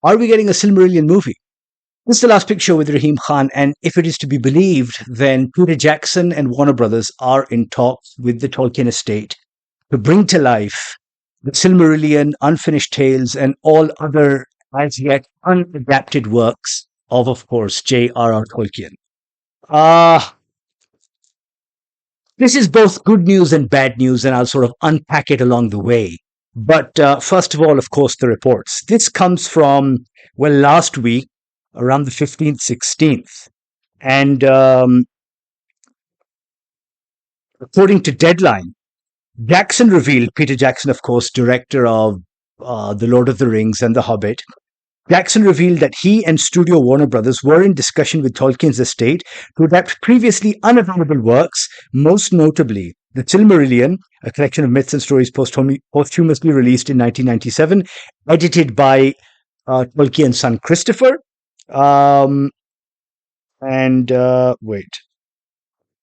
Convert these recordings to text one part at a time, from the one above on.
Are we getting a Silmarillion movie? This is the last picture with Rahim Khan, and if it is to be believed, then Peter Jackson and Warner Brothers are in talks with the Tolkien estate to bring to life the Silmarillion, Unfinished Tales, and all other as yet unadapted works of course, J.R.R. Tolkien. Uh, this is both good news and bad news, and I'll sort of unpack it along the way. But first of all, of course, the reports. This comes from, well, last week, around the 15th, 16th. And according to Deadline, Jackson revealed, Peter Jackson, of course, director of The Lord of the Rings and The Hobbit, Jackson revealed that he and Studio Warner Brothers were in discussion with Tolkien's estate to adapt previously unavailable works, most notably The Silmarillion, a collection of myths and stories posthumously released in 1997, edited by Tolkien's son Christopher. Wait.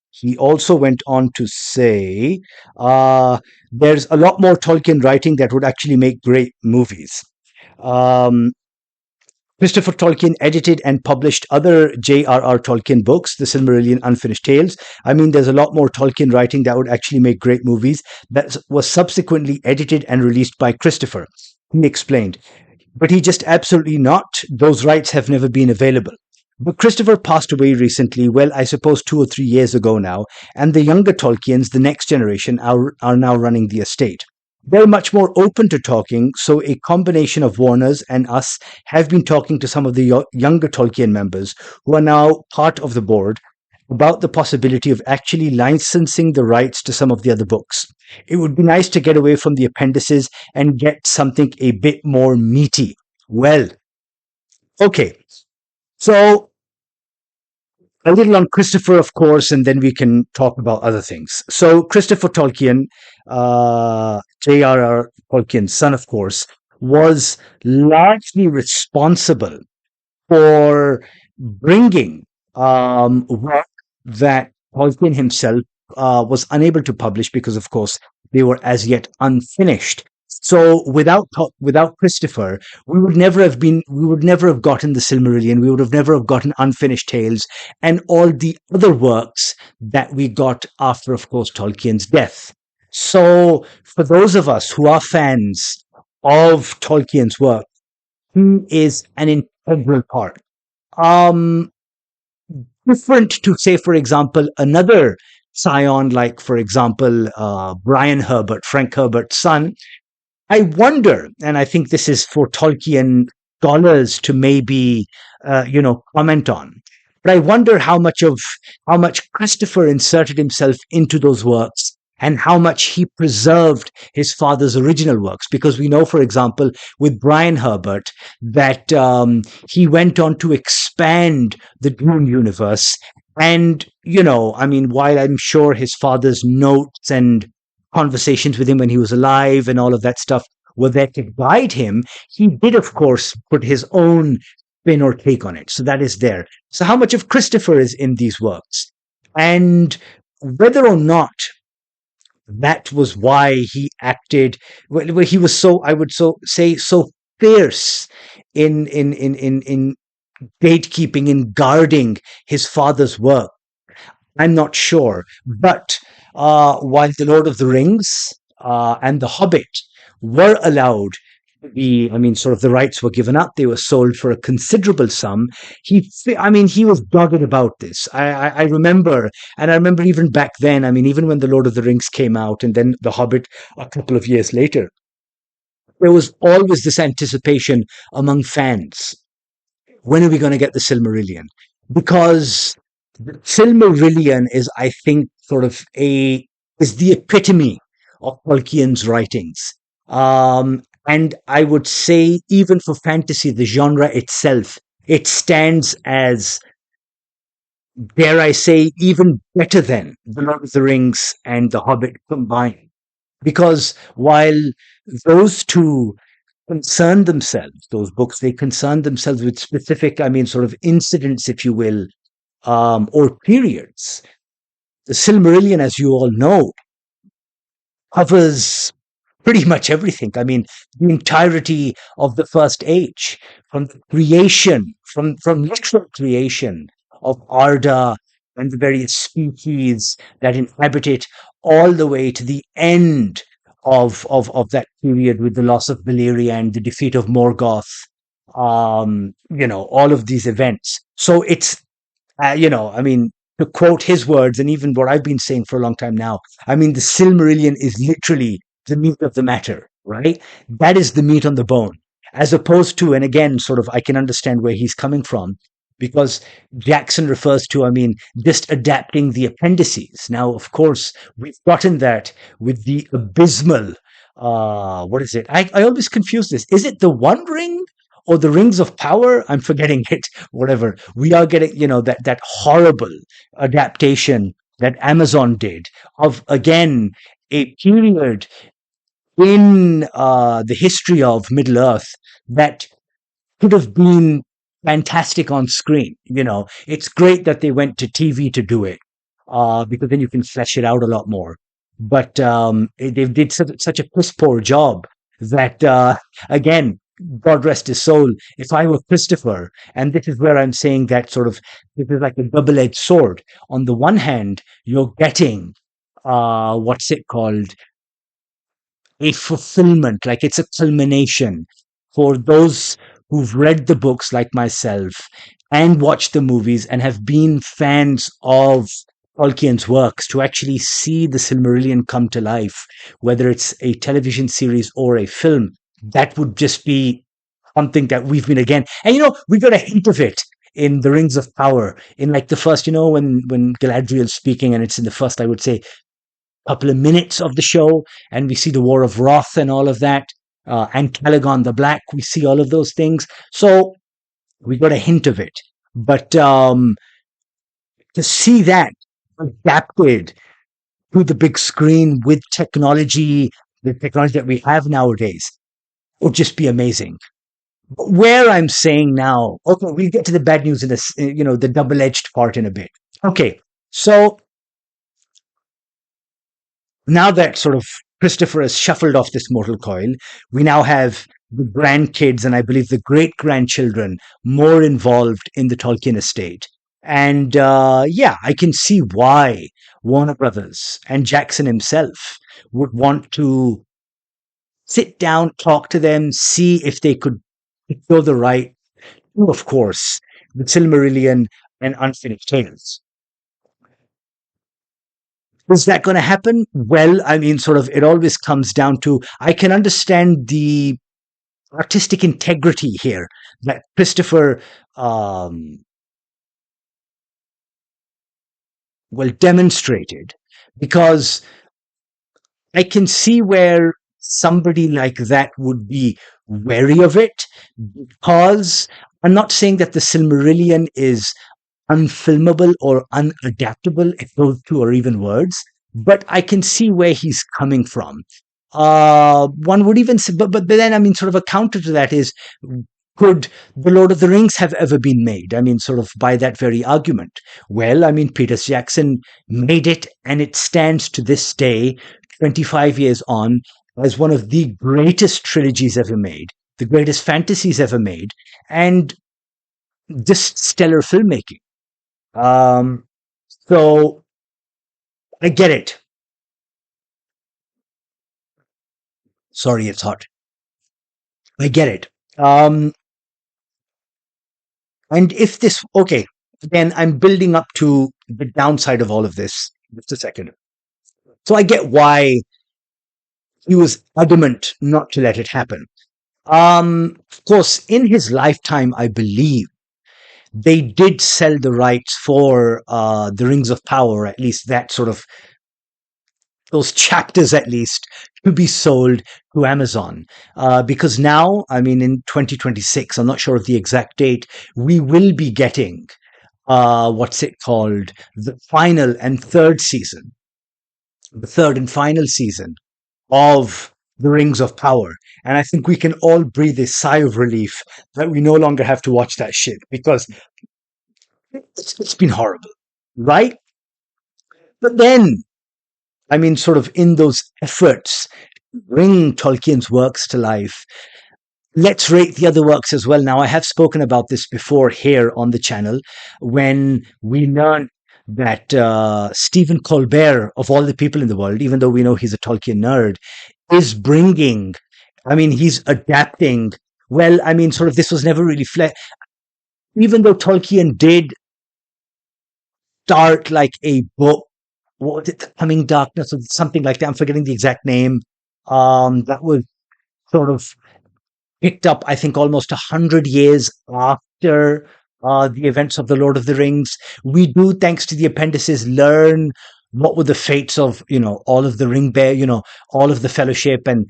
He also went on to say there's a lot more Tolkien writing that would actually make great movies. Christopher Tolkien edited and published other J.R.R. Tolkien books, The Silmarillion, Unfinished Tales. I mean, there's a lot more Tolkien writing that would actually make great movies that was subsequently edited and released by Christopher. He explained. But he just absolutely not. Those rights have never been available. But Christopher passed away recently, well, I suppose 2 or 3 years ago now, and the younger Tolkiens, the next generation, are now running the estate. They're much more open to talking, so a combination of Warner's and us have been talking to some of the younger Tolkien members who are now part of the board about the possibility of actually licensing the rights to some of the other books. It would be nice to get away from the appendices and get something a bit more meaty. Well, okay. So a little on Christopher, of course, and then we can talk about other things. So Christopher Tolkien, J.R.R. Tolkien's son, of course, was largely responsible for bringing work that Tolkien himself was unable to publish because, of course, they were as yet unfinished. So without Christopher, we would never have gotten the Silmarillion, we would have never have gotten Unfinished Tales and all the other works that we got after, of course, Tolkien's death. So for those of us who are fans of Tolkien's work, he is an integral part. Different to, say, for example, another scion, like, for example, Frank Herbert's son. I wonder, and I think this is for Tolkien scholars to maybe, comment on, but I wonder how much Christopher inserted himself into those works and how much he preserved his father's original works. Because we know, for example, with Brian Herbert, that he went on to expand the Dune universe. And, while I'm sure his father's notes and conversations with him when he was alive and all of that stuff were there to guide him, he did, of course, put his own spin or take on it. So that is there. So how much of Christopher is in these works? And whether or not that was why he acted, well, he was so, I would say, so fierce in gatekeeping, in guarding his father's work, I'm not sure. But while The Lord of the Rings and The Hobbit were allowed to be, sort of the rights were given up, they were sold for a considerable sum. He was dogged about this. I remember even back then, even when The Lord of the Rings came out and then The Hobbit a couple of years later, there was always this anticipation among fans. When are we going to get the Silmarillion? Because the Silmarillion is, I think, is the epitome of Tolkien's writings. And I would say, even for fantasy, the genre itself, it stands as, dare I say, even better than The Lord of the Rings and The Hobbit combined. Because while those two concern themselves, those books, they concern themselves with specific, sort of incidents, if you will, or periods. The Silmarillion, as you all know, covers pretty much everything. I mean, the entirety of the first age, from the creation, from literal creation of Arda and the various species that inhabit it, all the way to the end of that period with the loss of Valyria and the defeat of Morgoth. All of these events. So it's I mean, to quote his words, and even what I've been saying for a long time now, I mean, the Silmarillion is literally the meat of the matter, right? That is the meat on the bone, as opposed to, and again, sort of, I can understand where he's coming from, because Jackson refers to, I mean, just adapting the appendices. Now, of course, we've gotten that with the abysmal, what is it? I always confuse this. Is it the One Ring? Or the Rings of Power, I'm forgetting it, whatever. We are getting, that horrible adaptation that Amazon did of, again, a period in the history of Middle Earth that could have been fantastic on screen. It's great that they went to TV to do it, because then you can flesh it out a lot more. But they did such a piss poor job that, again, God rest his soul. If I were Christopher, and this is where I'm saying that sort of this is like a double-edged sword. On the one hand, you're getting what's it called? A fulfillment, like it's a culmination for those who've read the books like myself and watched the movies and have been fans of Tolkien's works to actually see the Silmarillion come to life, whether it's a television series or a film. That would just be something that we've been again. And we got a hint of it in the Rings of Power, in like the first, when Galadriel's speaking, and it's in the first, I would say, couple of minutes of the show, and we see the War of Wrath and all of that, and Calagon the Black. We see all of those things, so we got a hint of it. But to see that adapted to the big screen with technology, the technology that we have nowadays, would just be amazing. Where I'm saying now, okay, we'll get to the bad news in this, the double-edged part in a bit. Okay, so now that sort of Christopher has shuffled off this mortal coil, we now have the grandkids and I believe the great grandchildren more involved in the Tolkien estate. And yeah, I can see why Warner Brothers and Jackson himself would want to sit down, talk to them, see if they could secure the right to, of course, the Silmarillion and Unfinished Tales. Is that going to happen? Well, I mean, sort of, it always comes down to, I can understand the artistic integrity here that Christopher, demonstrated, because I can see where somebody like that would be wary of it, because I'm not saying that the Silmarillion is unfilmable or unadaptable, if those two are even words, but I can see where he's coming from. One would even say, but then, I mean, sort of a counter to that is, could The Lord of the Rings have ever been made? I mean, sort of by that very argument. Well, I mean, Peter Jackson made it, and it stands to this day, 25 years on, as one of the greatest trilogies ever made, the greatest fantasies ever made, and just stellar filmmaking. Um, so I get it. Sorry, it's hot. I get it. And if this, okay, then I'm building up to the downside of all of this. Just a second. So I get why he was adamant not to let it happen. Of course, in his lifetime, I believe they did sell the rights for the Rings of Power, at least that sort of those chapters at least, to be sold to Amazon. Because now, I mean, in 2026, I'm not sure of the exact date, we will be getting, what's it called? The final and third season, the third and final season of the Rings of Power. And I think we can all breathe a sigh of relief that we no longer have to watch that shit, because it's been horrible, right? But then, I mean, sort of in those efforts bring Tolkien's works to life, let's rate the other works as well. Now, I have spoken about this before here on the channel when we learned that Stephen Colbert, of all the people in the world, even though we know he's a Tolkien nerd, is bringing, I mean, he's adapting. Well, I mean, sort of, this was never really even though Tolkien did start like a book, what was it, The Coming Darkness or something like that. I'm forgetting the exact name. That was sort of picked up, I think, almost 100 years after the events of the Lord of the Rings. We do, thanks to the appendices, learn what were the fates of, all of the ring bear, all of the fellowship. And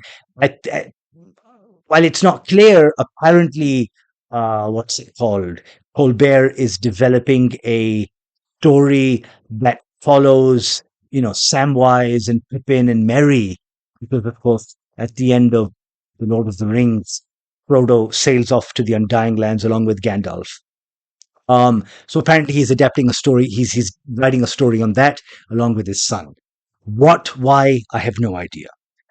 while it's not clear, apparently, what's it called? Colbert is developing a story that follows, Samwise and Pippin and Merry, because of course, at the end of the Lord of the Rings, Frodo sails off to the Undying Lands along with Gandalf. So apparently he's adapting a story. He's writing a story on that along with his son. What, why, I have no idea.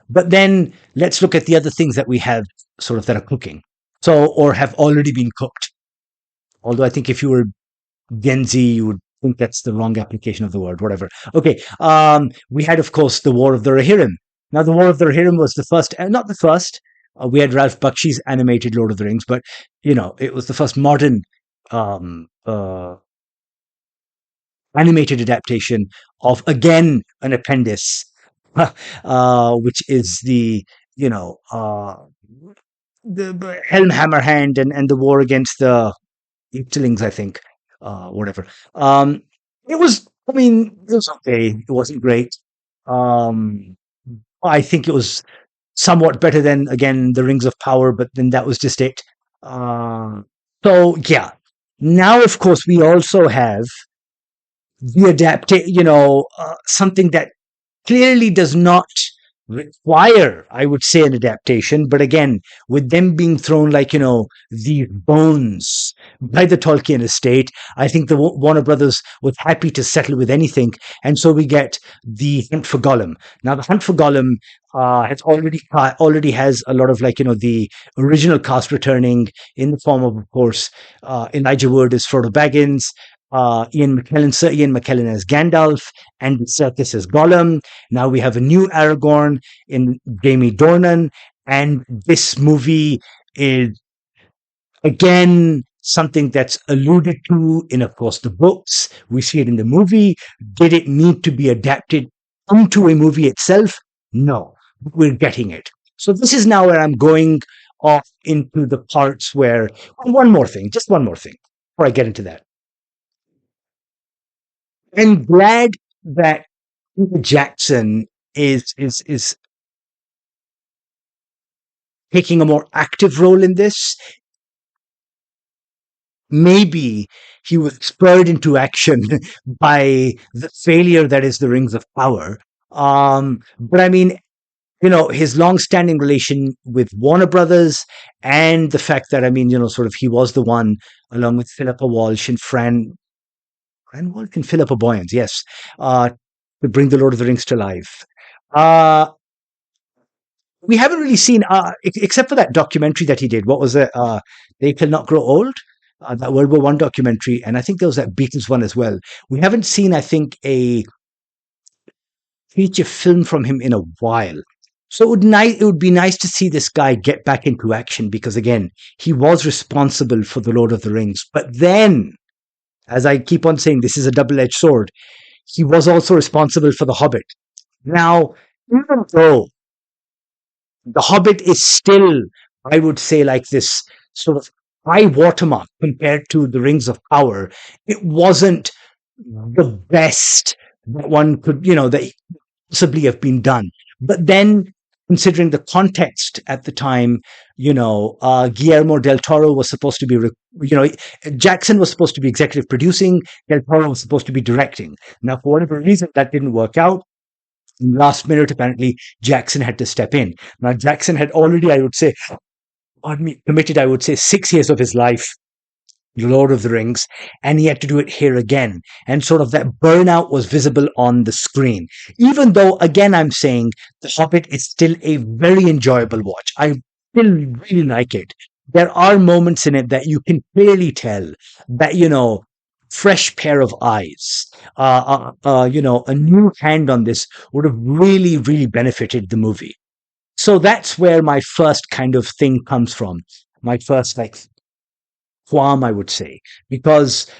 But then let's look at the other things that we have sort of that are cooking. So, or have already been cooked. Although I think if you were Gen Z, you would think that's the wrong application of the word, whatever. Okay. We had, of course, the War of the Rohirrim. Now, the War of the Rohirrim was the first, not the first. We had Ralph Bakshi's animated Lord of the Rings, but, it was the first modern um, uh, animated adaptation of, again, an appendice, which is the Helm Hammerhand and the war against the Easterlings, I think, whatever. It was, I mean, it was okay. It wasn't great. Um, I think it was somewhat better than, again, the Rings of Power, but then that was just it. Uh, so, yeah. Now, of course, we also have the something that clearly does not require, I would say, an adaptation. But again, with them being thrown like, these bones by the Tolkien estate, I think the Warner Brothers was happy to settle with anything. And so we get the Hunt for Gollum. Now, the Hunt for Gollum has already has a lot of like, the original cast returning in the form of course, Elijah Wood as Frodo Baggins, Sir Ian McKellen as Gandalf, and Serkis as Gollum. Now we have a new Aragorn in Jamie Dornan, and this movie is again something that's alluded to in, of course, the books. We see it in the movie. Did it need to be adapted into a movie itself? No, we're getting it. So this is now where I'm going off into the parts where just one more thing before I get into that. I'm glad that Peter Jackson is taking a more active role in this. Maybe he was spurred into action by the failure that is the Rings of Power. But I mean, his long-standing relation with Warner Brothers and the fact that, I mean, sort of he was the one, along with Philippa Walsh and Fran Walsh and Philippa Boyens, yes, to bring the Lord of the Rings to life. Uh, we haven't really seen, except for that documentary that he did. What was it? They Shall Not Grow Old. That World War One documentary, and I think there was that Beatles one as well. We haven't seen, I think, a feature film from him in a while. So it would be nice to see this guy get back into action because, again, he was responsible for the Lord of the Rings. But then, as I keep on saying, this is a double-edged sword. He was also responsible for The Hobbit. Now, even though The Hobbit is still, I would say, like this sort of high watermark compared to the Rings of Power, it wasn't the best that one could, that possibly have been done. But then, considering the context at the time, Guillermo del Toro was supposed to be, Jackson was supposed to be executive producing, del Toro was supposed to be directing. Now, for whatever reason, that didn't work out. Last minute, apparently, Jackson had to step in. Now, Jackson had already, I would say, committed, I would say, 6 years of his life Lord of the Rings, and he had to do it here again. And sort of that burnout was visible on the screen. Even though, again, I'm saying The Hobbit is still a very enjoyable watch. I still really like it. There are moments in it that you can clearly tell that, fresh pair of eyes, a new hand on this would have really, really benefited the movie. So that's where my first kind of thing comes from. My first like qualm, I would say, because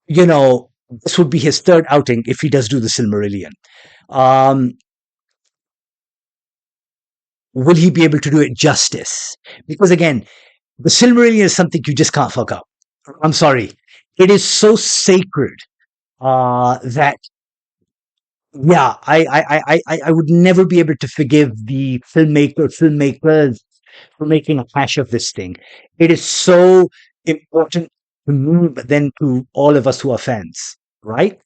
this would be his third outing if he does do the Silmarillion. Um, will he be able to do it justice? Because again, the Silmarillion is something you just can't fuck up. I'm sorry, it is so sacred that yeah, I would never be able to forgive the filmmakers for making a hash of this thing. It is so important to me, but then to all of us who are fans, right?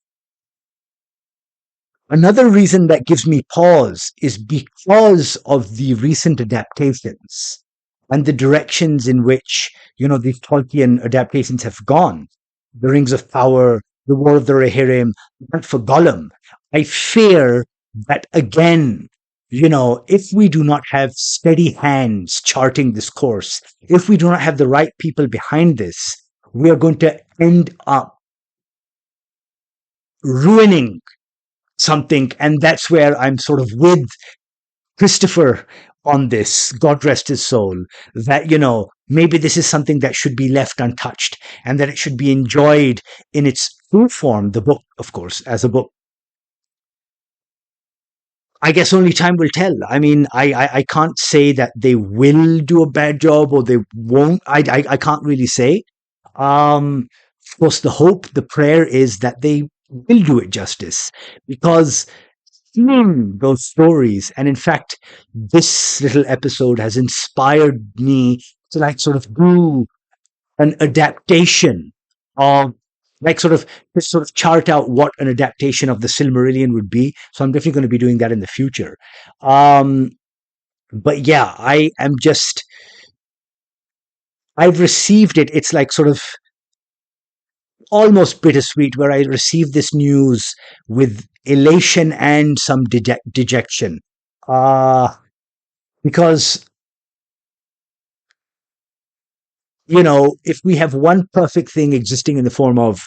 Another reason that gives me pause is because of the recent adaptations and the directions in which, these Tolkien adaptations have gone. The Rings of Power, The War of the Rohirrim, and for Gollum. I fear that again, if we do not have steady hands charting this course, if we do not have the right people behind this, we are going to end up ruining something. And that's where I'm sort of with Christopher on this, God rest his soul, that, maybe this is something that should be left untouched and that it should be enjoyed in its true form, the book, of course, as a book. I guess only time will tell. I mean, I can't say that they will do a bad job or they won't. I can't really say. Of course, the hope, the prayer is that they will do it justice because those stories, and in fact, this little episode has inspired me to like sort of do an adaptation of like sort of chart out what an adaptation of the Silmarillion would be. So I'm definitely going to be doing that in the future. Um, but yeah, I've received it. It's like sort of almost bittersweet where I received this news with elation and some dejection. Uh, because, if we have one perfect thing existing in the form of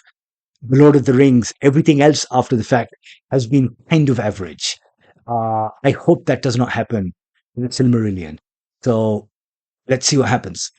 The Lord of the Rings, everything else after the fact has been kind of average. I hope that does not happen with Silmarillion. So let's see what happens.